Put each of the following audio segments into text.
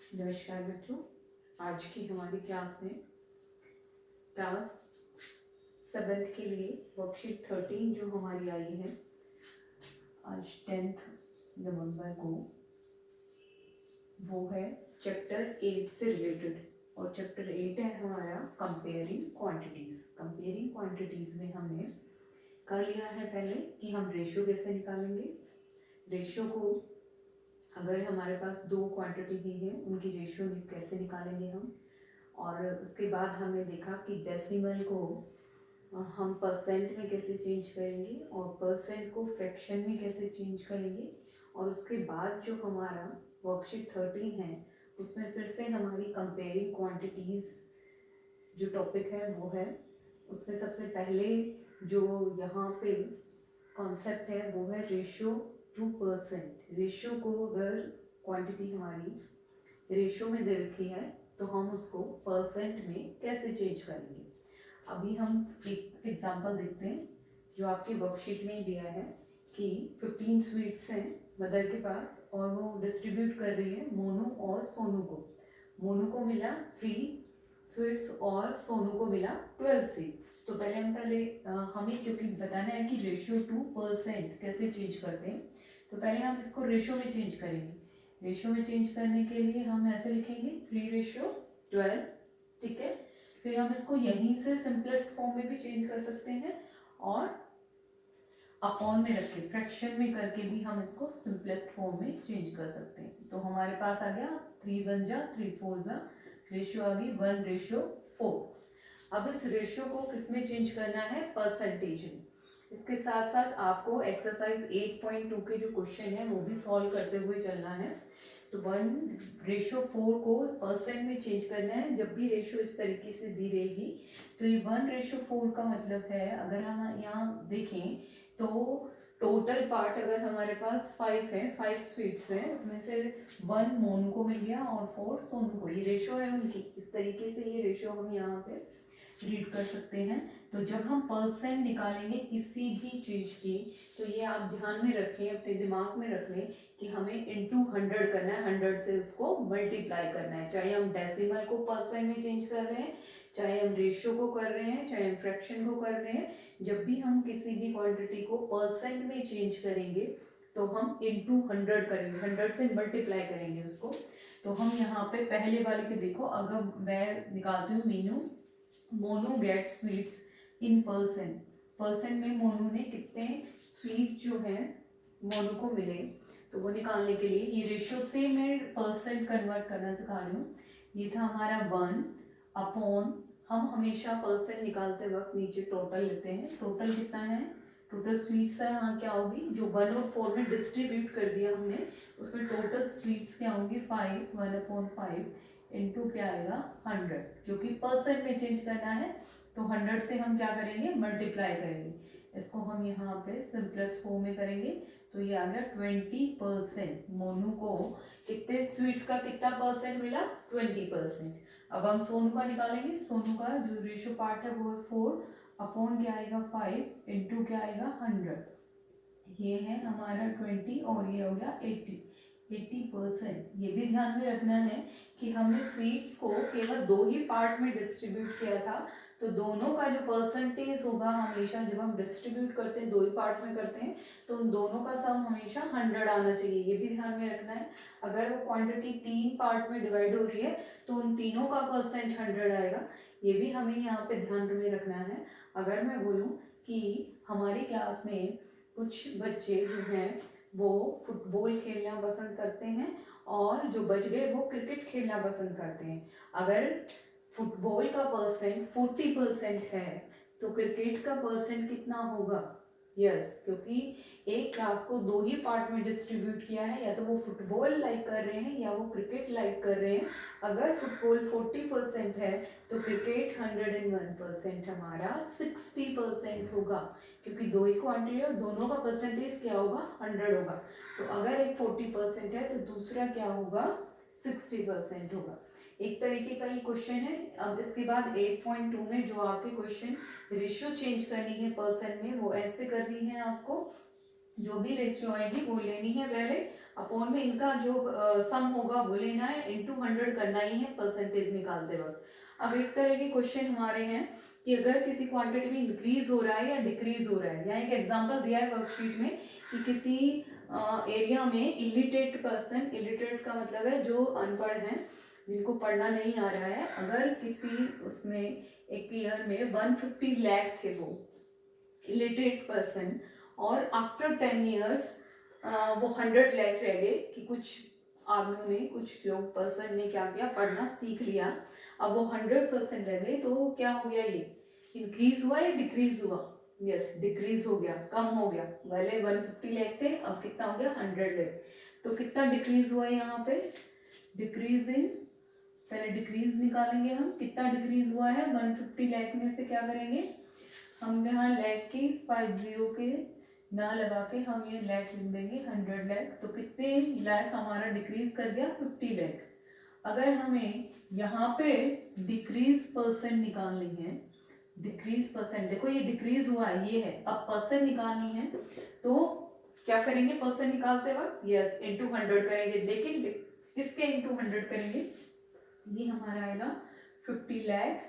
नमस्कार बच्चों, आज की हमारी क्लास में क्लास 7 के लिए वर्कशीट 13 जो हमारी आई है आज 10 नवंबर को, वो है चैप्टर 8 से रिलेटेड। और चैप्टर 8 है हमारा कंपेयरिंग क्वांटिटीज। कंपेयरिंग क्वांटिटीज में हमने कर लिया है पहले कि हम रेशियो कैसे निकालेंगे। रेशियो को अगर हमारे पास दो क्वांटिटी दी है उनकी रेशियो कैसे निकालेंगे हम। और उसके बाद हमने देखा कि डेसिमल को हम परसेंट में कैसे चेंज करेंगे और परसेंट को फ्रैक्शन में कैसे चेंज करेंगे। और उसके बाद जो हमारा वर्कशीट 13 है उसमें फिर से हमारी कंपेयरिंग क्वांटिटीज़ जो टॉपिक है वो है। उसमें सबसे पहले जो यहाँ पे कॉन्सेप्ट है वो है रेशियो टू परसेंट। रेशियो को अगर क्वांटिटी हमारी रेशियो में दे रखी है तो हम उसको परसेंट में कैसे चेंज करेंगे। अभी हम एक एग्जांपल देखते हैं जो आपके वर्कशीट में ही दिया है कि 15 स्वीट्स हैं मदर के पास और वो डिस्ट्रीब्यूट कर रही है मोनू और सोनू को। मोनू को मिला 3 स्वीट्स और सोनू को मिला 12 स्वीट्स। तो हमें क्योंकि बताना है कि रेशियो टू परसेंट कैसे चेंज करते हैं, तो पहले हम इसको रेशियो में चेंज करेंगे। रेशियो में चेंज करने के लिए हम ऐसे लिखेंगे 3:12, ठीक है। फिर हम इसको यहीं से सिंपलेस्ट फॉर्म में भी चेंज कर सकते हैं और अपॉन में रख के फ्रैक्शन में करके भी हम इसको सिंपलेस्ट फॉर्म में चेंज कर सकते हैं। तो हमारे पास आ गया 3 1 जा 3 4 जा, रेशियो आ गई 1:4। अब इस रेशियो को किस में चेंज करना है, परसेंटेज में। इसके साथ साथ आपको एक्सरसाइज 8.2 के जो क्वेश्चन है वो भी सॉल्व करते हुए चलना है। तो 1:4 को परसेंट में चेंज करना है। जब भी रेशियो इस तरीके से दी रहेगी तो ये 1:4 का मतलब है, अगर हम यहाँ देखें तो टोटल पार्ट अगर हमारे पास 5 है, 5 स्वीट्स हैं, उसमें से 1 मोनू को मिल गया और 4 सोनू को। ये रेशियो है उनकी। इस तरीके से ये रेशियो हम यहाँ पे रीड कर सकते हैं। तो जब हम परसेंट निकालेंगे किसी भी चीज की तो ये आप ध्यान में रखें, अपने दिमाग में रख लें कि हमें इनटू 100 करना है, 100 से उसको मल्टीप्लाई करना है। चाहे हम डेसिमल को परसेंट में चेंज कर रहे हैं, चाहे हम रेशियो को कर रहे हैं, चाहे हम फ्रैक्शन को कर रहे हैं, जब भी हम किसी भी क्वांटिटी को परसेंट में चेंज करेंगे तो हम इनटू 100 करेंगे, 100 से मल्टीप्लाई करेंगे उसको। तो हम यहाँ पे पहले वाले के देखो, अगर मैं निकालती हूँ Monu get sweets in percent. Percent में मोनू ने कितने स्वीट्स जो है मोनू को मिले, तो वो निकालने के लिए ये रेशियो से मैं परसेंट कन्वर्ट करना सिखा रही हूँ। ये था हमारा 1 अपॉन, हम हमेशा परसेंट निकालते वक्त नीचे टोटल लेते हैं। टोटल कितना है, टोटल स्वीट्स है, यहाँ क्या होगी, जो 1 और 4 में डिस्ट्रीब्यूट कर दिया हमने उसमें टोटल स्वीट्स क्या होंगी 5, 1/5 इनटू क्या आएगा 100, क्योंकि परसेंट में चेंज करना है तो 100 से हम क्या करेंगे, मल्टीप्लाई करेंगे। इसको हम यहाँ पे सिंपलेस्ट फॉर्म में करेंगे तो ये आ गया 20%। मोनू को कितने स्वीट्स का कितना परसेंट मिला, 20%। अब हम सोनू का निकालेंगे। सोनू का जो रेशियो पार्ट है वो है 4 अपॉन क्या आएगा 5 इनटू क्या आएगा 100। ये है हमारा 20 और ये हो गया 80%। ये भी ध्यान में रखना है कि हमने स्वीट्स को केवल 2 ही पार्ट में डिस्ट्रीब्यूट किया था, तो दोनों का जो परसेंटेज होगा हमेशा जब हम डिस्ट्रीब्यूट करते हैं 2 ही पार्ट में करते हैं तो उन दोनों का सम हमेशा 100 आना चाहिए। ये भी ध्यान में रखना है। अगर वो क्वांटिटी 3 पार्ट में डिवाइड हो रही है तो उन तीनों का परसेंट 100 आएगा। ये भी हमें यहाँ पे ध्यान में रखना है। अगर मैं बोलूँ कि हमारी क्लास में कुछ बच्चे जो हैं वो फुटबॉल खेलना पसंद करते हैं और जो बच गए वो क्रिकेट खेलना पसंद करते हैं, अगर फुटबॉल का परसेंट 40% है तो क्रिकेट का परसेंट कितना होगा, यस, क्योंकि एक क्लास को 2 ही पार्ट में डिस्ट्रीब्यूट किया है, या तो वो फुटबॉल लाइक कर रहे हैं या वो क्रिकेट लाइक कर रहे हैं। अगर फुटबॉल 40% है तो क्रिकेट 101% हमारा 60% होगा, क्योंकि 2 ही क्वांटिटी और दोनों का परसेंटेज क्या होगा 100 होगा। तो अगर एक 40% है तो दूसरा क्या होगा 60% होगा। एक तरीके का ये क्वेश्चन है। अब इसके बाद 8.2 में जो आपके क्वेश्चन रेशियो चेंज करनी है परसेंट में वो ऐसे करनी है आपको जो भी रेशियो आएगी वो लेनी है पहले, अपॉन में इनका जो सम होगा वो लेना है, इनटू 100 करना ही है परसेंटेज निकालते वक्त। अब एक तरह के क्वेश्चन हमारे हैं कि अगर किसी क्वांटिटी में इंक्रीज हो रहा है या डिक्रीज हो रहा है, यहाँ एक एग्जांपल दिया है वर्कशीट में कि किसी एरिया में इलिटरेट पर्सन, इलिटरेट का मतलब है जो अनपढ़ हैं, जिनको पढ़ना नहीं आ रहा है, अगर किसी उसमें एक ईयर में 150 लाख थे वो इलिटरेट पर्सन, और आफ्टर 10 years वो 100 लाख रह गए कि कुछ आदमियों ने, कुछ लोग पर्सन ने क्या किया, पढ़ना सीख लिया, अब वो 100% रह गए, तो क्या हो गया, ये इंक्रीज हुआ या डिक्रीज हुआ? यस, डिक्रीज हो गया, कम हो गया। पहले 150 लाख थे, अब कितना हो गया, 100 लाख। तो कितना डिक्रीज हुआ यहाँ पे, डिक्रीज इन, पहले डिक्रीज निकालेंगे हम, कितना डिक्रीज हुआ है 150 लाख में से, क्या करेंगे हम यहाँ लैख के 50 के ना लगा के हम ये लैख लिख देंगे 100 लाख। तो कितने लाख हमारा डिक्रीज कर गया, 50 लाख। अगर हमें यहाँ पे डिक्रीज परसेंट निकालनी है, डिक्रीज परसेंट, देखो ये डिक्रीज हुआ है, ये है, अब परसेंट निकालनी है, तो क्या करेंगे परसेंट निकालते वक्त, यस इंटू 100 करेंगे, लेकिन किसके इंटू 100 करेंगे, ये हमारा आएगा 50 लाख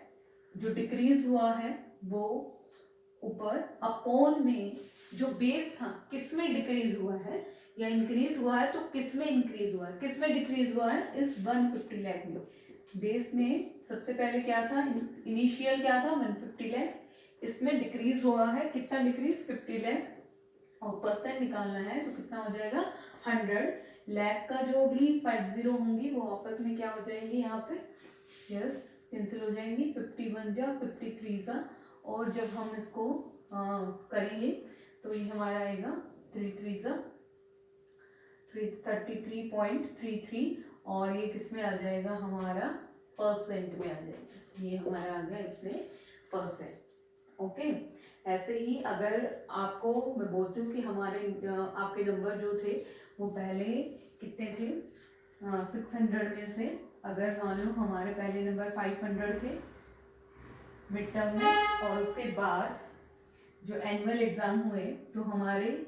जो डिक्रीज हुआ है वो ऊपर, अपॉन में जो बेस था किसमें डिक्रीज हुआ है या इंक्रीज हुआ है, तो किसमें इंक्रीज हुआ है, किसमें डिक्रीज हुआ है, इस 150 लाख में। बेस में सबसे पहले क्या था, इनिशियल क्या था 150 लाख, इसमें डिक्रीज हुआ है, कितना डिक्रीज 50 लाख, और परसेंट निकालना है तो कितना हो जाएगा 100 लाख का जो भी 50 होंगी वो आपस में क्या हो जाएंगी यहाँ पे, यस कैंसिल हो जाएंगी, 51 जा 53 जा, और जब हम इसको करेंगे तो ये हमारा आएगा 3 जा 33.33, और ये किस में आ जाएगा हमारा, परसेंट में आ जाएगा, ये हमारा आ गया इतने परसेंट। ओके, ऐसे ही अगर आपको मैं बोलती हूँ कि हमारे आपके नंबर जो थे वो पहले कितने थे, 600 में से अगर मान लो हमारे पहले नंबर 500 थे मिड टर्म में, और उसके बाद जो एनुअल एग्जाम हुए तो हमारे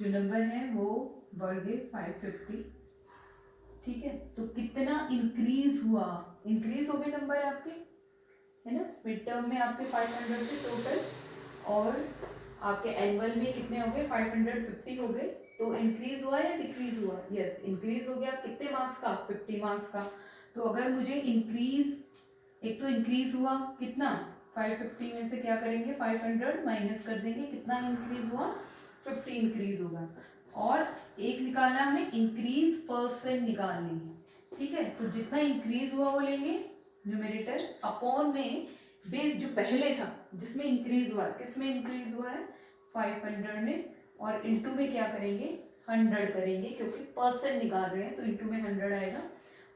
जो नंबर हैं वो बढ़ गए 550, ठीक है। तो कितना इंक्रीज हुआ, इंक्रीज हो गए नंबर आपके, है ना, मिड टर्म में आपके 500 थे टोटल, और आपके एनुअल में कितने हो गए 550 हो गए, तो इंक्रीज हुआ या डिक्रीज हुआ, यस इंक्रीज हो गया, कितने मार्क्स का, 50 मार्क्स का। तो अगर मुझे इंक्रीज, एक तो इंक्रीज हुआ कितना 550 में से क्या करेंगे 500 माइनस कर देंगे, कितना इंक्रीज हुआ 50 इंक्रीज होगा, और एक निकालना हमें इंक्रीज परसेंट निकालनी है, ठीक है। तो जितना इंक्रीज हुआ वो लेंगे न्यूमरेटर, अपॉन में बेस जो पहले था जिसमें इंक्रीज हुआ है, किसमें इंक्रीज हुआ है 500 में, और इनटू में क्या करेंगे 100 करेंगे, क्योंकि परसेंट निकाल रहे हैं तो इनटू में 100 आएगा,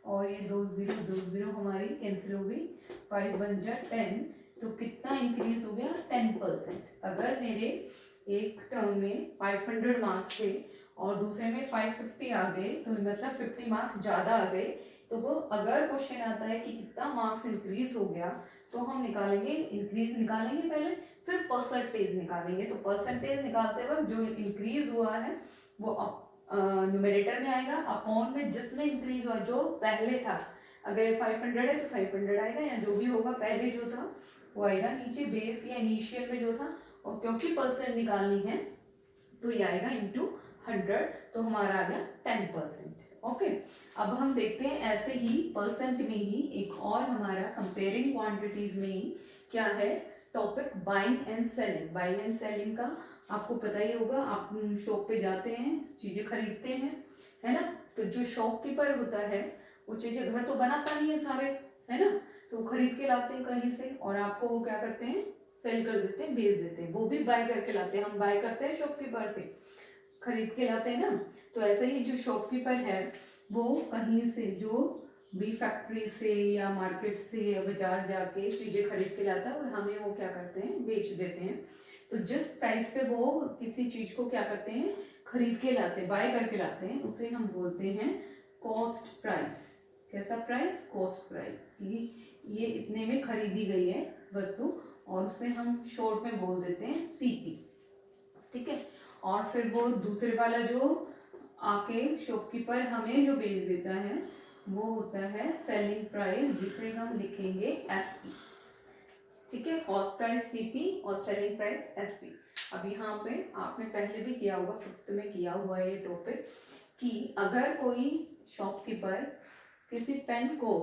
और ये 2 0 हमारी कैंसिल हो गई, 5 1 जा 10, तो कितना इंक्रीज हो गया 10%। अगर मेरे एक टर्म में 500 मार्क्स थे और दूसरे में 550 आ गए, तो मतलब 50 मार्क्स ज़्यादा आ गए, तो वो अगर क्वेश्चन आता है कि कितना मार्क्स इंक्रीज हो गया, तो हम निकालेंगे, इंक्रीज निकालेंगे पहले, फिर परसेंटेज निकालेंगे। तो परसेंटेज निकालते वक्त जो इंक्रीज हुआ है वो न्यूमरेटर में आएगा, अपॉन में जिसमें इंक्रीज हुआ जो पहले था, अगर 500 है तो 500 आएगा, या जो भी होगा पहले जो था वो आएगा नीचे, बेस या इनिशियल में जो था, और क्योंकि परसेंट निकालनी है तो ये आएगा इंटू 100, तो हमारा आ गया 10%। ओके, अब हम देखते हैं ऐसे ही परसेंट में ही एक और हमारा कंपेयरिंग क्वांटिटीज में ही क्या है topic, buying and selling. Buying and selling का आपको पता ही होगा, आप शॉप पे जाते हैं, चीजें खरीदते हैं, है ना, तो जो शॉपकीपर होता है वो चीजें घर तो बनाता नहीं है सारे, है ना, तो वो खरीद के लाते हैं कहीं से, और आपको वो क्या करते हैं सेल कर देते हैं, बेच देते हैं, वो भी बाय करके लाते हैं, हम बाय करते हैं शॉपकीपर से, खरीद के लाते हैं ना। तो ऐसे ही जो शॉपकीपर है वो कहीं से, जो भी फैक्ट्री से या मार्केट से या बाजार जाके चीजें खरीद के लाता है, और हमें वो क्या करते हैं बेच देते हैं। तो जिस प्राइस पे वो किसी चीज को क्या करते हैं खरीद के लाते हैं, बाय करके लाते हैं, उसे हम बोलते हैं कॉस्ट प्राइस। कैसा प्राइस, कॉस्ट प्राइस, ये इतने में खरीदी गई है वस्तु, और उसे हम शॉर्ट में बोल देते हैं सीपी, ठीक है। और फिर वो दूसरे वाला जो आके शॉपकीपर हमें जो बेच देता है वो होता है सेलिंग प्राइस, जिसे हम लिखेंगे एसपी। ठीक है, कॉस्ट प्राइस सीपी और सेलिंग प्राइस एसपी। अब यहाँ पे आपने पहले भी किया होगा, फिफ्थ में किया हुआ है ये टॉपिक, कि अगर कोई शॉपकीपर किसी पेन को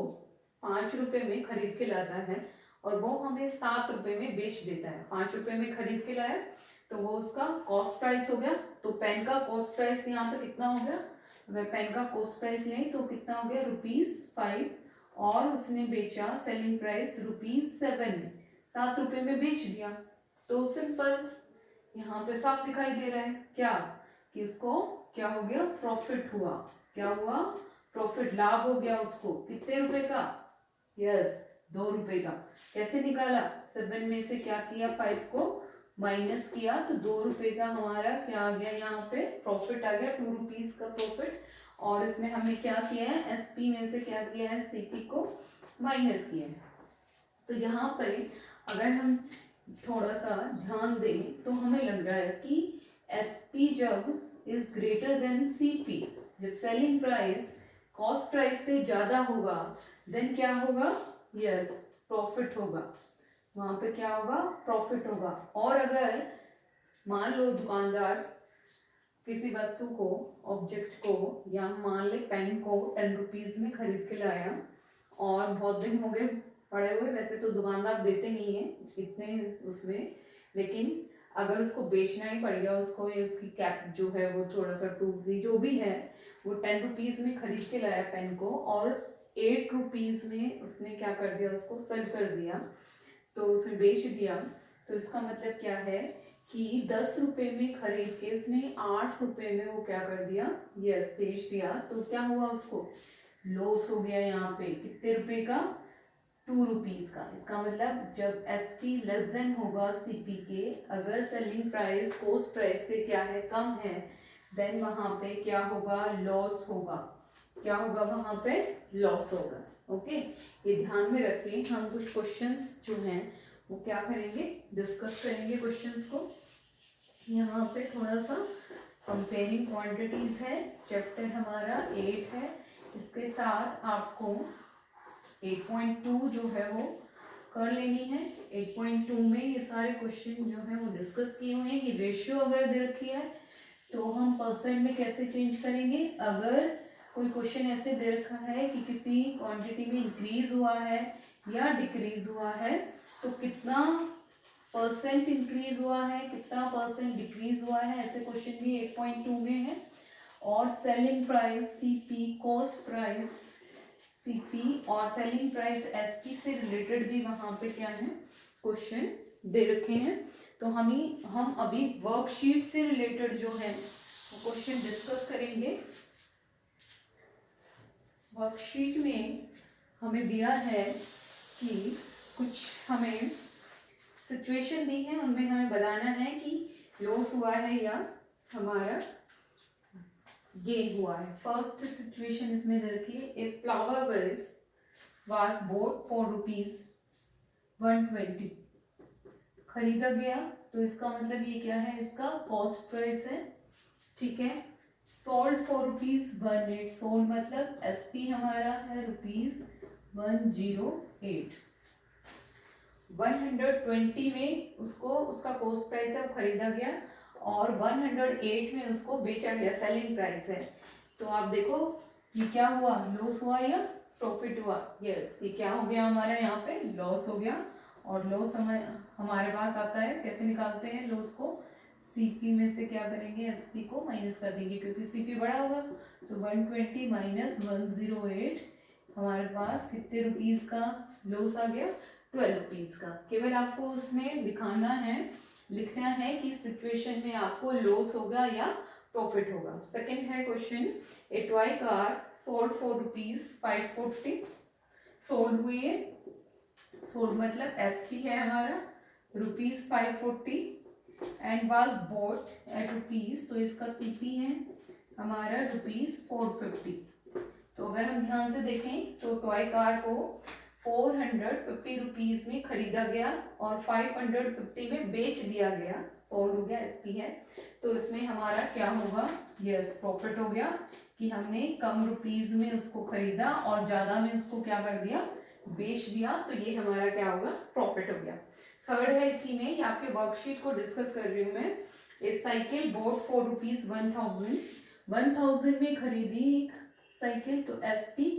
5 रुपए में खरीद के लाता है और वो हमें 7 रुपए में बेच देता है, 5 रुपए में खरीद के लाया तो वो उसका कॉस्ट प्राइस हो गया। तो पेन का कॉस्ट प्राइस यहाँ पे कितना हो गया, अगर पेन का कॉस्ट प्राइस लें तो कितना हो गया ₹5, और उसने बेचा सेलिंग प्राइस ₹7 में, 7 रुपए में बेच दिया। तो सिंपल यहाँ पे साफ दिखाई दे रहा है क्या, कि उसको क्या हो गया, प्रॉफिट हुआ। क्या हुआ, प्रॉफिट, लाभ हो गया उसको। कितने रुपए का, यस 2 रुपए का। कैसे निकाला, 7 में से क्या किया, 5 को माइनस किया तो 2 रुपए का हमारा क्या आ गया, यहाँ पे प्रॉफिट आ गया, 2 रुपीज का प्रॉफिट। और इसमें हमने क्या किया है, एसपी में से क्या किया है, सीपी को माइनस किया है। तो यहाँ पर अगर हम थोड़ा सा ध्यान दें तो हमें लग रहा है कि एसपी जब इज ग्रेटर देन सीपी, जब सेलिंग प्राइस कॉस्ट प्राइस से ज्यादा होगा, देन क्या होगा, यस प्रॉफिट होगा। वहां पे क्या होगा, प्रॉफिट होगा। और अगर मान लो दुकानदार किसी वस्तु को, ऑब्जेक्ट को, या मान ले पेन को 10 रुपीज में खरीद के लाया और बहुत दिन हो गए पड़े हुए, वैसे तो दुकानदार देते नहीं है इतने उसमें, लेकिन अगर उसको बेचना ही पड़ गया उसको, ये उसकी कैप जो है वो थोड़ा सा टूट गई, जो भी है, वो 10 रुपीज में खरीद के लाया पेन को और 8 रुपीज में उसने क्या कर दिया, उसको सेल कर दिया, तो उसने बेच दिया। तो इसका मतलब क्या है कि 10 रुपए में खरीद के उसने 8 रुपए में वो क्या कर दिया, यस बेच दिया। तो क्या हुआ, उसको लॉस हो गया यहाँ पे, कितने रुपए का, 2 रुपीज का। इसका मतलब जब एसपी लेस देन होगा सीपी के, अगर सेलिंग प्राइस कॉस्ट प्राइस से क्या है, कम है, देन वहां पे क्या होगा, लॉस होगा। क्या होगा, वहां पे लॉस होगा। ओके, ये ध्यान में रखें। हम कुछ क्वेश्चंस जो हैं वो क्या करेंगे, डिस्कस करेंगे क्वेश्चंस को। यहाँ पे थोड़ा सा कंपेयरिंग क्वांटिटीज है, चैप्टर हमारा 8 है। इसके साथ आपको 8.2 जो है वो कर लेनी है। 8.2 में ये सारे क्वेश्चन जो है वो डिस्कस किए हुए हैं कि रेशियो अगर दे रखी है तो हम परसेंट में कैसे चेंज करेंगे। अगर कोई क्वेश्चन ऐसे दे रखा है कि किसी क्वांटिटी में इंक्रीज हुआ है या डिक्रीज हुआ है, तो कितना परसेंट इंक्रीज हुआ है, कितना परसेंट डिक्रीज हुआ है, ऐसे क्वेश्चन भी 8.2 में है। और selling price CP, cost price CP और सेलिंग प्राइस एसपी से रिलेटेड भी वहां पे क्या है, क्वेश्चन दे रखे हैं। तो हम अभी वर्कशीट से रिलेटेड जो है वो क्वेश्चन डिस्कस करेंगे। वर्कशीट में हमें दिया है कि कुछ हमें सिचुएशन दी है, उनमें हमें बताना है कि लॉस हुआ है या हमारा गेन हुआ है। फर्स्ट सिचुएशन इसमें दे रखी है, a flower vase was boat for ₹120, खरीदा गया। तो इसका मतलब ये क्या है, इसका कॉस्ट प्राइस है। ठीक है, सोल्ड फॉर ₹108, सोल्ड मतलब एसपी हमारा है ₹108। 120 में उसको उसका कॉस्ट प्राइस है, खरीदा गया, और 108 में उसको बेचा गया, सेलिंग प्राइस है। तो आप देखो ये क्या हुआ, लॉस हुआ या प्रॉफिट हुआ, यस ये क्या हो गया हमारा, यहाँ पे लॉस हो गया। और लॉस हमारे पास आता है, कैसे निकालते हैं लॉस को, सीपी में से क्या करेंगे, एसपी को माइनस कर देंगे, क्योंकि सीपी बड़ा होगा। तो 120 माइनस 108, हमारे पास कितने रुपीज का लॉस आ गया, 12 रुपीज का। केवल आपको उसमें दिखाना है, लिखना है कि सिचुएशन में आपको लॉस होगा या प्रॉफिट होगा। सेकंड है question, A toy car sold for ₹540, sold हुई है, सोल्ड मतलब एसपी है हमारा ₹540 and was bought at rupees, तो इसका सीपी है हमारा ₹450। तो अगर हम ध्यान से देखें तो टॉय कार को 450 रुपीज में खरीदा गया और 550 में बेच दिया गया, सोल्ड हो गया, एसपी है, तो इसमें हमारा क्या होगा, यस प्रॉफिट हो गया कि हमने कम रुपीज में उसको खरीदा और ज्यादा में उसको क्या कर दिया, बेच दिया, तो ये हमारा क्या होगा, प्रॉफिट हो गया। थर्ड है इसी में, ये आपके वर्कशीट को डिस्कस कर रही हूँ मैं। ए साइकिल बोट फॉर रुपीज 1000 में खरीदी एक साइकिल, तो एसपी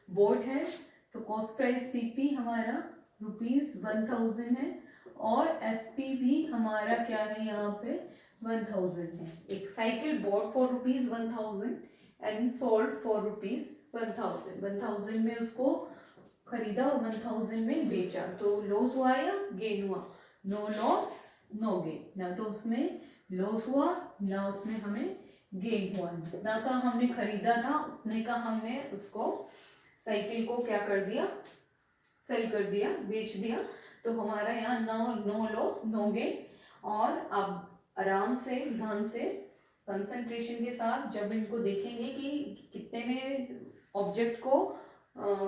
बोट है, तो कॉस्ट प्राइस सीपी हमारा ₹1000 है और एसपी भी हमारा क्या है यहाँ पे 1000 है। एक cycle bought for ₹1000 and sold for ₹1000। 1000 में उसको खरीदा और 1000 में बेचा, तो लॉस हुआ या गेन हुआ, नो लॉस नो गेन, ना तो उसमें लॉस हुआ ना उसमें हमें गेन हुआ, ना का हमने खरीदा था उतने का हमने उसको साइकिल को क्या कर दिया, सेल कर दिया, बेच दिया, तो हमारा यहाँ नो लॉस नो गेन। और अब आराम से ध्यान से कंसंट्रेशन के साथ जब इनको देखेंगे कि कितने में ऑब्जेक्ट को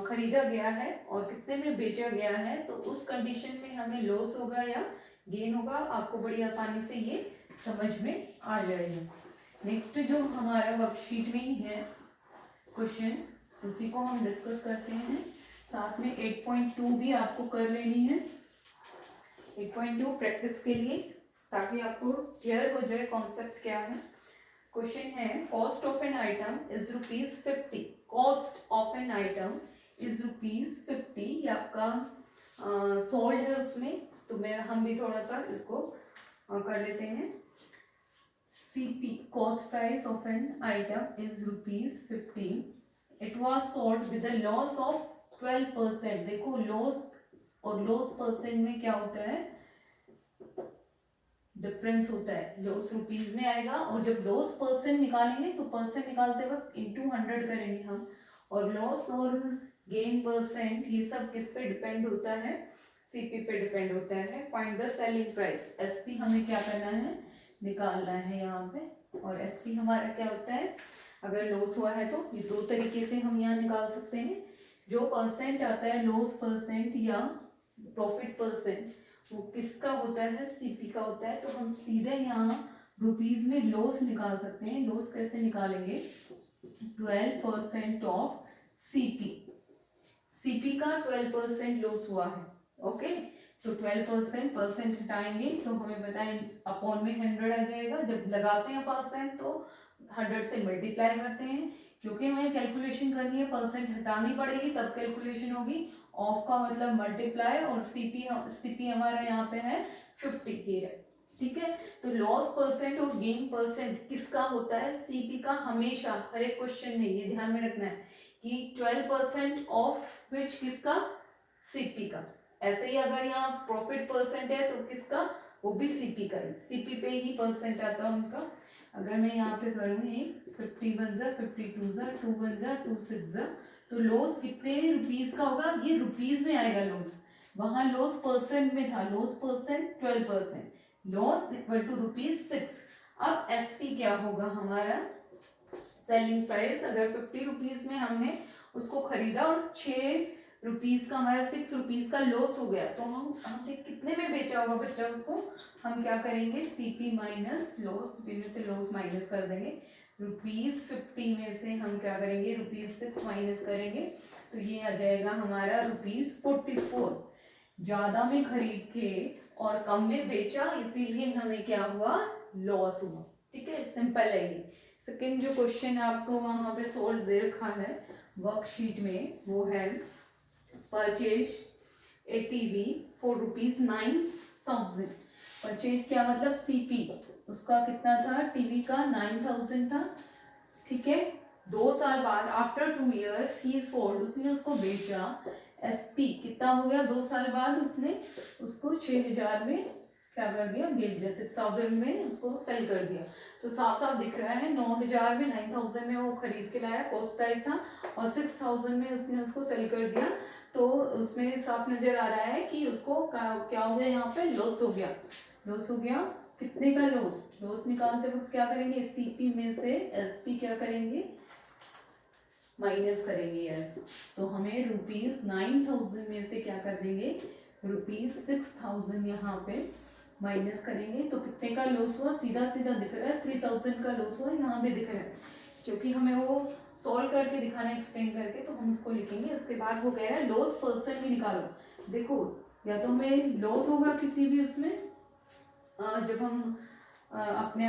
खरीदा गया है और कितने में बेचा गया है, तो उस कंडीशन में हमें लॉस होगा या गेन होगा, आपको बड़ी आसानी से ये समझ में आ जाएगा। नेक्स्ट जो हमारा वर्कशीट में ही है क्वेश्चन, उसी को हम डिस्कस करते हैं, साथ में 8.2 भी आपको कर लेनी है। 8.2 प्रैक्टिस के लिए, ताकि आपको क्लियर हो जाए कॉन्सेप्ट क्या है। क्वेश्चन है, cost of an item is ₹50। Cost of an item is ₹50, ये आपका सोल्ड है उसमें, तो हम भी थोड़ा सा इसको कर लेते हैं। CP cost price of an item is ₹50. It was sold with a loss of 12%। देखो लॉस और लॉस परसेंट में क्या होता है, डिफरेंस होता है, लॉस रुपीज में आएगा और जब लॉस परसेंट निकालेंगे तो परसेंट निकालते वक्त इंटू 100 करेंगे हम, और लॉस और गेन परसेंट ये सब किस पे डिपेंड होता है, सीपी पे डिपेंड होता है। Find the selling price, SP हमें क्या करना है, निकालना है यहाँ पे, और एसपी हमारा क्या होता है, अगर लॉस हुआ है तो ये दो तरीके से हम यहाँ निकाल सकते हैं। जो परसेंट आता है लॉस परसेंट या प्रॉफिट परसेंट, वो किसका होता है, सीपी का होता है, तो हम सीधे यहाँ रुपीज में लॉस निकाल सकते हैं। लॉस कैसे निकालेंगे, 12% ऑफ सीपी, सीपी का 12% लॉस हुआ है, ओके, तो 12% परसेंट हटाएंगे तो हमें बताएं अपॉन में 100 आ जाएगा। जब लगाते हैं परसेंट तो 100 से मल्टीप्लाई करते हैं, क्योंकि हमें कैलकुलेशन करनी है, परसेंट हटानी पड़ेगी तब कैलकुलेशन होगी। ऑफ का मतलब मल्टीप्लाई, और सीपी हमारा यहाँ पे है 50 के, ठीक है। तो लॉस परसेंट और गेन परसेंट किसका होता है, सीपी का, हमेशा हर एक क्वेश्चन में ये ध्यान में रखना है कि 12% ऑफ विच किसका, सीपी का। ऐसे ही अगर यहाँ प्रॉफिट परसेंट है तो किसका, वो भी सीपी का, सीपी पे ही परसेंट आता है उनका। अगर मैं यहाँ पे करूँगी 50 1 जा 52 जा 2 1 जा 2 6 जा, तो लॉस कितने रुपीज का होगा, ये रुपीज में आएगा लॉस, वहां लॉस परसेंट में था, loss percent 12%, loss equal to ₹6। अब एसपी क्या होगा हमारा, सेलिंग प्राइस, अगर 50 रुपीज में हमने उसको खरीदा और 6 रुपीज का हमारा 6 रुपीज का लॉस हो गया, तो हमने कितने में बेचा होगा बच्चा उसको, हम क्या करेंगे, सीपी माइनस लॉस, सीपी में से लॉस माइनस कर देंगे, ₹50 में से हम क्या करेंगे, ₹6 माइनस करेंगे, तो ये आ जाएगा हमारा ₹44। ज्यादा में खरीद के और कम में बेचा, इसीलिए हमें क्या हुआ, लॉस हुआ, ठीक है, सिंपल है ये। सेकेंड जो क्वेश्चन आपको वहां पे सोल्व दे रखा है वर्कशीट में, वो है purchase a TV for ₹9,000। Purchase क्या मतलब, सीपी उसका कितना था, टीवी का 9,000 था, ठीक है। 2 साल बाद आफ्टर 2 years ही सोल्ड, उसने उसको बेचा, एसपी कितना हो गया, 2 साल बाद उसने उसको 6,000 में क्या कर दिया, बेच दिया, 6,000 में उसको सेल कर दिया। तो साफ साफ दिख रहा है 9,000 में 9,000 में वो खरीद के लाया, कॉस्ट प्राइस था, और 6,000 में उसने उसको सेल कर दिया, तो उसमें साफ नजर आ रहा है कि उसको क्या हो गया, यहाँ पे लॉस हो गया, लॉस हो गया। कितने का लॉस, लॉस निकालते वक्त क्या करेंगे, सीपी में से एसपी क्या करेंगे, माइनस करेंगे, यस। तो हमें ₹9,000 में से क्या कर देंगे, ₹6,000 यहाँ पे माइनस करेंगे। तो कितने का लॉस हुआ, सीधा सीधा दिख रहा है 3,000 का लॉस हुआ, यहाँ भी दिख रहा है, क्योंकि हमें वो सॉल्व करके दिखाना है, एक्सप्लेन करके, तो हम उसको लिखेंगे। उसके बाद वो कह रहा है लॉस परसेंट भी निकालो। देखो, या तो हमें लॉस होगा किसी भी उसमें, जब हम अपने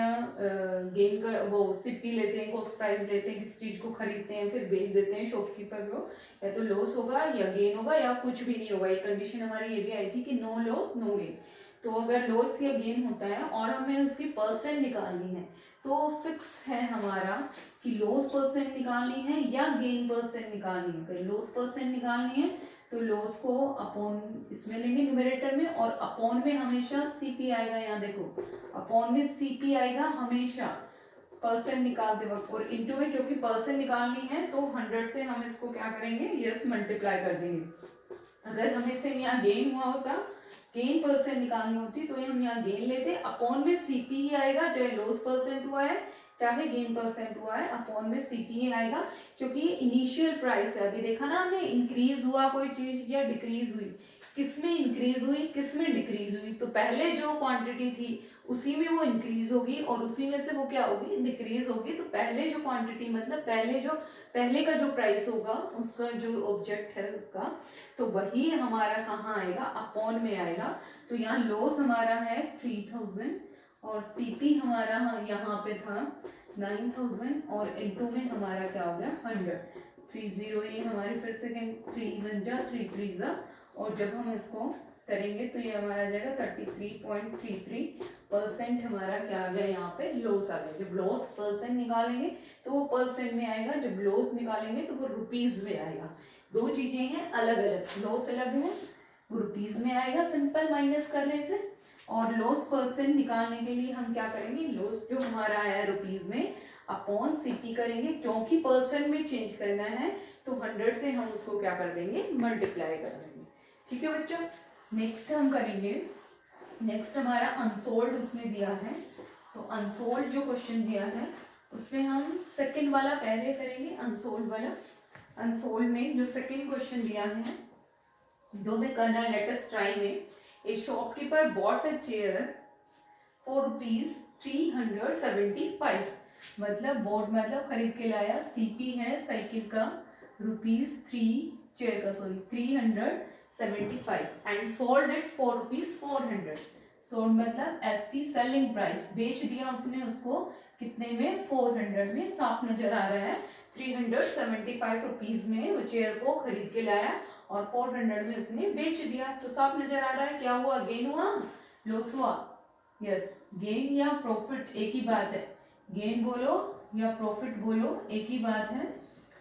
गेन का वो सीपी लेते हैं, कॉस्ट प्राइस लेते हैं, किसी चीज को खरीदते हैं फिर बेच देते हैं शॉपकीपर को, या तो लॉस होगा या गेन होगा या कुछ भी नहीं होगा। ये कंडीशन हमारी ये भी आई थी कि नो लॉस नो गेन। तो अगर लॉस या गेन होता है और हमें उसकी परसेंट निकालनी है, तो फिक्स है हमारा कि लॉस परसेंट निकालनी है या गेन परसेंट निकालनी है। अगर लॉस परसेंट निकालनी है तो लॉस को अपॉन इसमें लेंगे न्यूमरेटर में, और अपॉन में हमेशा सीपी आएगा। यहाँ देखो, अपॉन में सीपी आएगा हमेशा परसेंट निकालते वक्त, और इनटू में क्योंकि परसेंट निकालनी है तो 100 से हम इसको क्या करेंगे, यस मल्टीप्लाई कर देंगे। अगर हमें से यहाँ गेन हुआ होता, गेन परसेंट निकालनी होती, तो हम यहाँ गेन लेते, अपॉन में सीपी ही आएगा, चाहे लॉस परसेंट हुआ है चाहे गेन परसेंट हुआ है, अपॉन में सीपी ही आएगा, क्योंकि ये इनिशियल प्राइस है। अभी देखा ना हमने, इंक्रीज हुआ कोई चीज या डिक्रीज हुई, किसमें इंक्रीज हुई किसमें डिक्रीज हुई, तो पहले जो क्वांटिटी थी उसी में वो इंक्रीज होगी और उसी में से वो क्या होगी, डिक्रीज होगी। तो पहले जो क्वांटिटी मतलब पहले का जो प्राइस होगा, उसका जो ऑब्जेक्ट है उसका, तो वही हमारा कहाँ आएगा, अपॉन में आएगा। तो यहाँ लॉस हमारा है 3,000 और सीपी हमारा यहाँ पे था 9,000 और इनटू में हमारा क्या हो गया 100। 30 ये हमारे फिर से 3 1 जा 3 3 जा, और जब हम इसको करेंगे तो ये हमारा आ जाएगा 33.33% हमारा क्या आ गया, यहाँ पे लॉस आ गया। जब लॉस परसेंट निकालेंगे तो वो परसेंट में आएगा, जब लॉस निकालेंगे तो वो रुपीज में आएगा। दो चीजें हैं अलग अलग, लॉस अलग है वो रुपीज में आएगा सिंपल माइनस करने से, और लॉस परसेंट निकालने के लिए हम क्या करेंगे, लॉस जो हमारा आया रुपीज में अपॉन सीपी करेंगे, क्योंकि परसेंट में चेंज करना है तो 100 से हम उसको क्या कर देंगे, मल्टीप्लाई कर देंगे। ठीक है बच्चों, नेक्स्ट हम करेंगे, नेक्स्ट हमारा अनसोल्ड उसमें दिया है। तो अनसोल्ड जो क्वेश्चन दिया है उसमें हम सेकंड वाला पहले करेंगे, अनसोल्ड वाला। अनसोल्ड में जो सेकंड क्वेश्चन दिया है, जो में करना है, लेट अस ट्राई में। ए shopkeeper bought a chair for ₹375, मतलब बोर्ड मतलब खरीद के लाया, सीपी है साइकिल का ₹3 चेयर का 375 and sold it for ₹400। Sold मतलब एसपी सेलिंग प्राइस, बेच दिया उसने उसको कितने में, 400 में। साफ नजर आ रहा है 375 रुपीज में वो चेयर को खरीद के लाया और 400 में उसने बेच दिया। तो साफ नजर आ रहा है क्या हुआ, गेन हुआ लॉस हुआ, यस। गेन या प्रॉफिट एक ही बात है, गेन बोलो या प्रॉफिट बोलो एक ही बात है।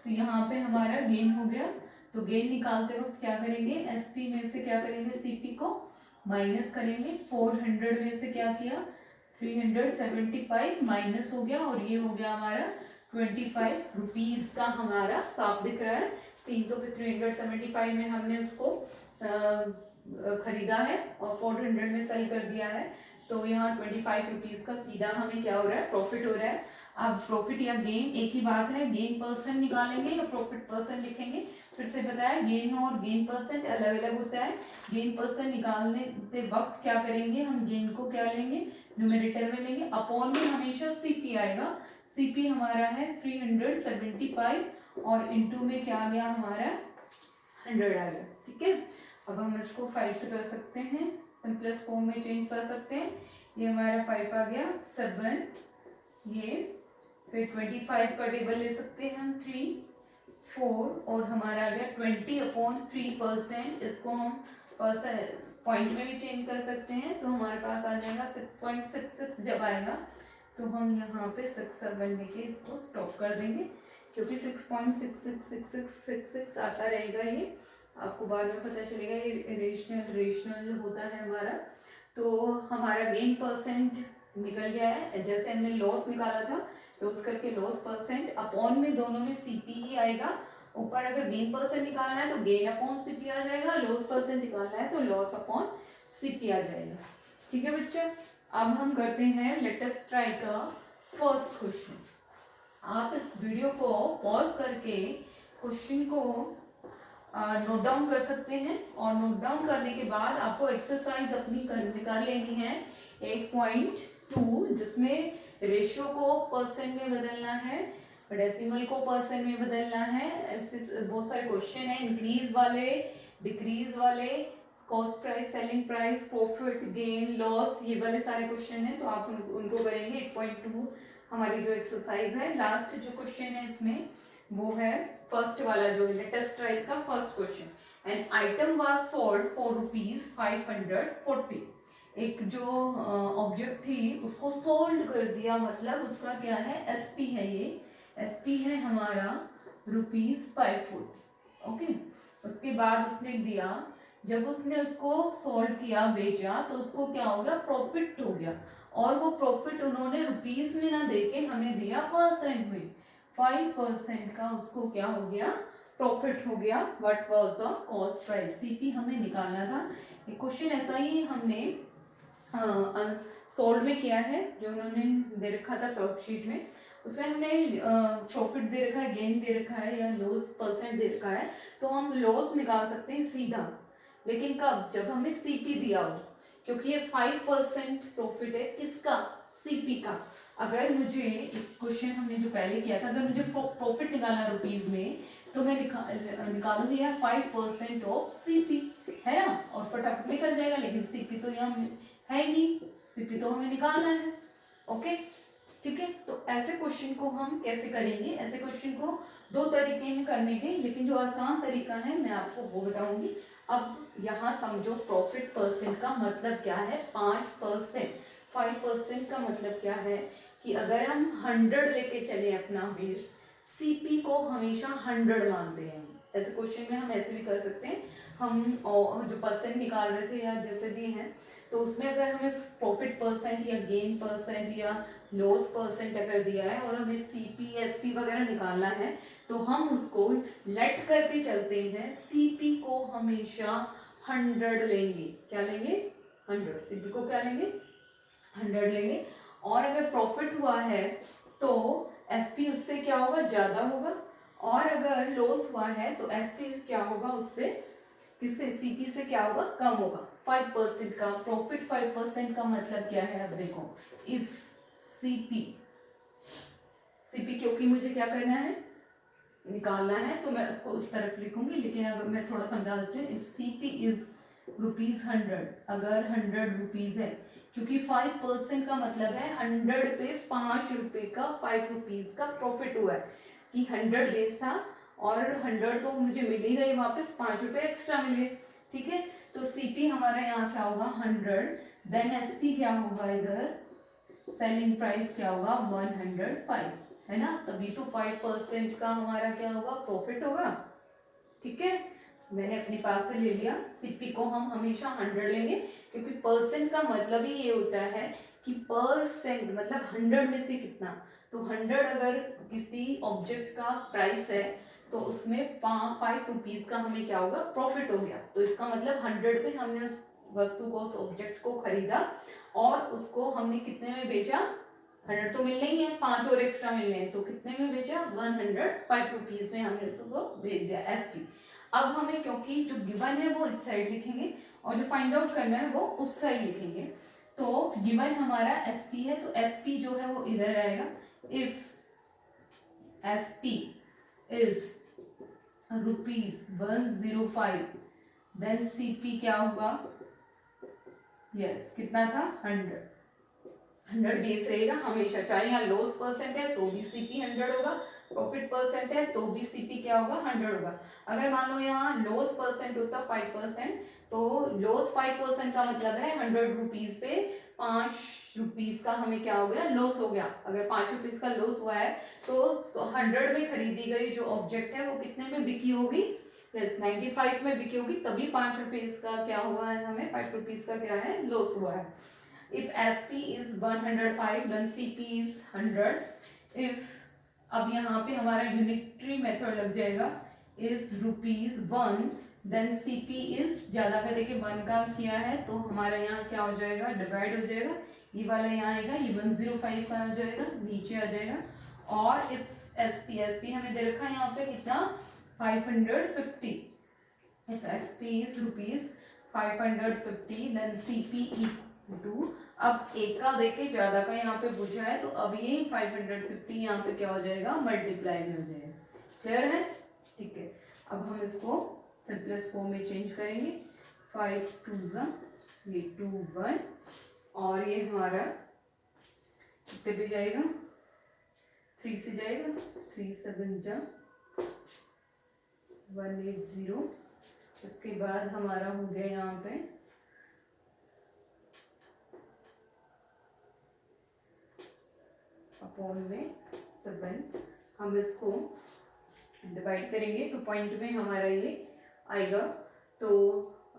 तो यहाँ पे हमारा गेन हो गया, तो गेन निकालते वक्त क्या करेंगे, एसपी में से क्या करेंगे, सीपी को माइनस करेंगे। 400 में से क्या किया, 375 माइनस हो गया, और ये हो गया हमारा 25 रुपीज का हमारा साफ दिख रहा है। 300 पे 375 में हमने उसको खरीदा है और 400 में सेल कर दिया है, तो यहाँ 25 रुपीज का सीधा हमें क्या हो रहा है, प्रॉफिट हो रहा है। अब प्रॉफिट या गेन एक ही बात है, गेन परसेंट निकालेंगे या प्रॉफिट परसेंट लिखेंगे। फिर से बताया, गेन और गेन परसेंट अलग अलग होता है। गेन परसेंट निकालने के वक्त क्या करेंगे, हम गेन को क्या लेंगे, न्यूमरेटर में लेंगे, अपॉन में हमेशा सीपी आएगा। सीपी हमारा है 375 और इनटू में क्या आ गया हमारा 100 आ गया। ठीक है, अब हम इसको 5 से कर सकते हैं, सिंपलेस्ट फॉर्म में चेंज कर सकते हैं। ये हमारा 5 आ गया, 7 ये, फिर 25 का टेबल ले सकते हैं हम, 3 4 और हमारा आ गया 20/3%। इसको हम पॉइंट में भी चेंज कर सकते हैं, तो हमारे पास आ जाएगा 6.66 जब आएगा तो हम यहाँ पे 6-7 लेके इसको स्टॉप कर देंगे, क्योंकि 6.666666 आता रहेगा। ये आपको बाद में पता चलेगा, ये रेशनल होता है हमारा। तो हमारा गेन परसेंट निकल गया है, जैसे हमने लॉस निकाला था लॉस करके लॉस परसेंट, अपॉन में दोनों में सीपी ही आएगा। ऊपर अगर गेन परसेंट निकालना है तो गेन अपॉन सीपी आ जाएगा, लॉस परसेंट निकालना है तो लॉस अपॉन सीपी आ जाएगा। ठीक है बच्चा, अब हम करते हैं लेट अस ट्राई का फर्स्ट क्वेश्चन। आप इस वीडियो को पॉज करके क्वेश्चन को नोट डाउन कर सकते हैं, और नोट डाउन करने के बाद आपको एक्सरसाइज अपनी निकाल लेनी है 8.2, जिसमें रेशियो को परसेंट में बदलना है, डेसिमल को परसेंट में बदलना है। ऐसे बहुत सारे क्वेश्चन है, इंक्रीज वाले, डिक्रीज वाले, cost price, selling price, profit, gain, loss, ये वाले सारे क्वेश्चन है, तो आप उनको करेंगे। 8.2 हमारी जो एक्सरसाइज है, लास्ट जो क्वेश्चन है इसमें वो है फर्स्ट वाला, जो लेटेस्ट टाइप का first question. An item was sold for ₹540। एक जो ऑब्जेक्ट थी उसको सोल्ड कर दिया, मतलब उसका क्या है, एसपी है, ये एसपी है हमारा ₹540। ओके, उसके बाद उसने दिया, जब उसने उसको सोल्ड किया, बेचा, तो उसको क्या हो गया, प्रॉफिट हो गया। और वो प्रॉफिट उन्होंने रुपीस में ना देके हमें दिया परसेंट में। 5% का उसको क्या हो गया, प्रॉफिट हो गया। What was the cost price, CP हमें निकालना था। एक क्वेश्चन ऐसा ही हमने सोल्ड में किया है, जो उन्होंने दे रखा था वर्कशीट में, उसमें हमने प्रॉफिट दे रखा है, गेन दे रखा है, या लॉस परसेंट दे रखा है, तो हम लॉस निकाल सकते हैं सीधा। लेकिन कब, जब हमें सीपी दिया हो, क्योंकि ये 5% प्रॉफिट है, किसका, सीपी का। अगर मुझे क्वेश्चन हमने जो पहले किया था, अगर मुझे प्रॉफिट निकालना रुपीज में, तो मैं निकालूंगी यहाँ 5% ऑफ सीपी, है ना, और फटाफट निकल जाएगा। लेकिन सीपी तो यहाँ है ही नहीं, सीपी तो हमें निकालना है। ओके, ठीक है। तो ऐसे क्वेश्चन को हम कैसे करेंगे, ऐसे क्वेश्चन को दो तरीके हैं करने के, लेकिन जो आसान तरीका है मैं आपको वो बताऊंगी। अब यहाँ समझो, प्रॉफिट परसेंट का मतलब क्या है, 5%। 5% का मतलब क्या है कि अगर हम 100 लेके चले अपना बेस, सीपी को हमेशा 100 मानते हैं। ऐसे क्वेश्चन में हम ऐसे भी कर सकते हैं, हम जो परसेंट निकाल रहे थे या जैसे भी हैं, तो उसमें अगर हमें प्रॉफिट परसेंट या गेन परसेंट या लॉस परसेंट अगर दिया है और हमें सीपी एसपी वगैरह निकालना है, तो हम उसको लेट करके चलते हैं। सीपी को हमेशा 100 लेंगे। क्या लेंगे, 100। सीपी को क्या लेंगे, 100 लेंगे। और अगर प्रॉफिट हुआ है तो एसपी उससे क्या होगा, ज्यादा होगा। और अगर लॉस हुआ है तो एसपी क्या होगा, उससे, किससे, सीपी से क्या होगा, कम होगा। 5% का प्रॉफिट, 5% का मतलब क्या है, अब देखो, इफ सीपी, क्योंकि मुझे क्या करना है, निकालना है, तो मैं उसको उस तरफ लिखूंगी। लेकिन अगर मैं थोड़ा समझा देती हूँ, इफ सीपी इज ₹100, अगर 100 रुपीज है, क्योंकि 5% का मतलब है 100 पे 5 रुपए का, 5 रुपीज का प्रॉफिट हुआ है, कि 100 बेस था और 100 तो मुझे मिल ही गई वापस, 5 रुपए एक्स्ट्रा मिले। ठीक है, तो सीपी हमारा यहाँ क्या होगा, 100। देन एसपी क्या होगा, इधर सेलिंग प्राइस क्या होगा, 105, है ना, तभी तो 5% का हमारा क्या होगा, प्रॉफिट होगा। ठीक है, मैंने अपने पास से ले लिया। सीपी को हम हमेशा 100 लेंगे, क्योंकि परसेंट का मतलब ही ये होता है कि परसेंट मतलब 100 में से कितना। तो 100 अगर किसी ऑब्जेक्ट का प्राइस है, तो उसमें 5 रुपीज का हमें क्या होगा, प्रॉफिट हो गया। तो इसका मतलब 100 पे हमने उस वस्तु को, उस ऑब्जेक्ट को खरीदा, और उसको हमने कितने में बेचा, 100 तो मिलने ही है, 5 और एक्स्ट्रा मिलने हैं, तो कितने में बेचा, 105 रुपीज में हमने उसको बेच दिया, एसपी। अब हमें, क्योंकि जो गिवन है वो इस साइड लिखेंगे और जो फाइंड आउट करना है वो उस साइड लिखेंगे। तो गिवन हमारा एसपी है, तो एसपी जो है वो इधर आएगा। If SP is ₹105, then CP क्या होगा, यस, कितना था, 100 बेस रहेगा हमेशा, चाहे यहाँ लॉस परसेंट है तो भी सीपी 100 होगा, प्रॉफिट परसेंट है तो भी सीपी क्या होगा, 100 होगा। अगर मान लो यहाँ लॉस परसेंट होता 5%, तो लॉस 5% का मतलब है 100 रुपीज पे 5 रुपीज का हमें क्या हो गया, लॉस हो गया। अगर 5 रुपीज का लॉस हुआ है, तो 100 में खरीदी गई जो ऑब्जेक्ट है वो कितने में बिकी होगी, 95 में बिकी होगी, तभी 5 रुपीज का क्या हुआ है, हमें 5 रुपीज का क्या है, लॉस हुआ है। If SP is 105, then CP is 100. If, अब यहाँ पे हमारा यूनिटरी मेथड लग जाएगा, is ₹1, then CP is, ज्यादा का देके 1 का किया है, तो हमारा यहाँ क्या हो जाएगा, डिवाइड हो जाएगा, ये वाला यहाँ आएगा, ये 105 का आ जाएगा, नीचे आ जाएगा। और if SP हमें दे रखा है यहाँ पे कितना, 550. If SP is rupees 550 then CP into, अब एक का देके ज्यादा का यहाँ पे पूछा है तो अब ये 550 यहाँ पे क्या हो जाएगा, मल्टीप्लाई में हो जाएगा। क्लियर है? ठीक है, अब हम इसको सिंपलेस्ट फॉर्म में चेंज करेंगे। 5 2 ये 2 1 और ये हमारा कितने पे जाएगा, 3 से जाएगा, 3 7 जा 180। इसके बाद हमारा हो गया यहाँ पे अपॉन में 7। हम इसको डिवाइड करेंगे तो पॉइंट में हमारा ये आएगा। तो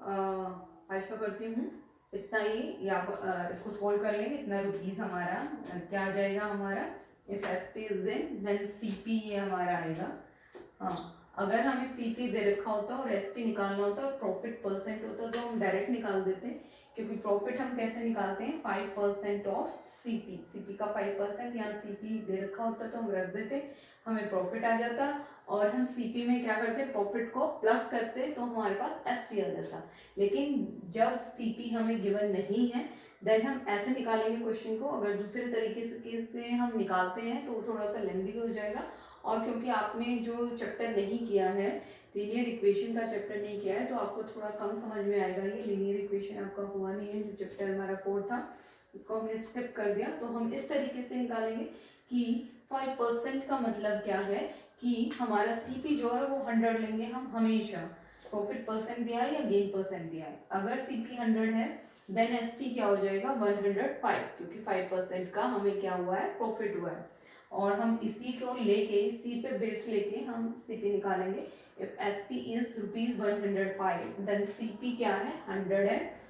आशा करती हूँ इतना ही, या इसको सॉल्व कर लेंगे। इतना रुपीज़ हमारा क्या आ जाएगा हमारा, if S P is then C P ये हमारा आएगा। हाँ, अगर हमें सीपी दे रखा होता और एसपी निकालना होता और प्रॉफिट परसेंट होता तो हम डायरेक्ट निकाल देते, क्योंकि प्रॉफिट हम कैसे निकालते हैं, 5% ऑफ सीपी। सीपी का 5% यहाँ सीपी दे रखा होता तो हम रख देते, हमें प्रॉफिट आ जाता। और हम सीपी में क्या करते, प्रॉफिट को प्लस करते तो हमारे पास एसपी आ जाता। लेकिन जब सीपी हमें गिवन नहीं है देन हम ऐसे निकालेंगे क्वेश्चन को। अगर दूसरे तरीके से हम निकालते हैं तो थोड़ा सा लेंदी भी हो जाएगा। और क्योंकि आपने जो चैप्टर नहीं किया है, लीनियर इक्वेशन का चैप्टर नहीं किया है, तो आपको थोड़ा कम समझ में आएगा। ये लीनियर इक्वेशन आपका हुआ नहीं है, जो चैप्टर हमारा 4 था इसको हमने स्किप कर दिया। तो हम इस तरीके से निकालेंगे कि 5% का मतलब क्या है कि हमारा सीपी जो है वो 100 लेंगे हम हमेशा। प्रॉफिट परसेंट दिया है या गेन परसेंट दिया है, अगर सीपी 100 है देन एसपी क्या हो जाएगा 105, क्योंकि 5% का हमें क्या हुआ है, प्रॉफिट हुआ है। और हम इसी को लेके सी पे बेस लेके हम सीपी निकालेंगे। If SP is ₹105 then CP क्या है, 100 है,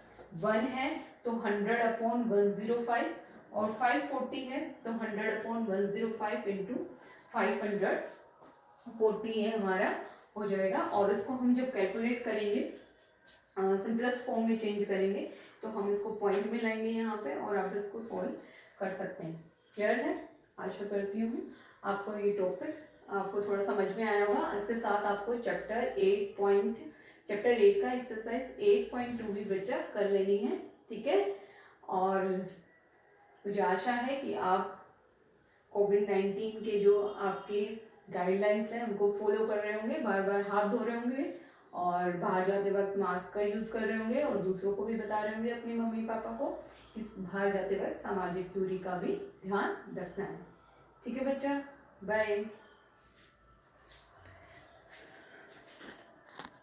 1 है तो 100 अपॉन 105, और 540 है तो 100 अपॉन 105 इंटू 540 ये हमारा हो जाएगा। और इसको हम जब कैलकुलेट करेंगे सिंपलेस्ट फॉर्म में चेंज करेंगे तो हम इसको पॉइंट में लाएंगे यहाँ पे, और आप इसको सॉल्व कर सकते हैं। क्लियर है? आशा करती हूँ आपको ये टॉपिक आपको थोड़ा समझ में आया होगा। इसके साथ आपको चैप्टर 8 का एक्सरसाइज 8.2 भी बच्चा कर लेनी है। ठीक है, और मुझे आशा है कि आप कोविड-19 के जो आपके गाइडलाइंस हैं उनको फॉलो कर रहे होंगे, बार बार हाथ धो रहे होंगे, और बाहर जाते वक्त मास्क का यूज़ कर रहे होंगे, और दूसरों को भी बता रहे होंगे अपनी मम्मी पापा को इस बाहर जाते वक्त सामाजिक दूरी का भी ध्यान रखना है। ठीक है बच्चा, बाय।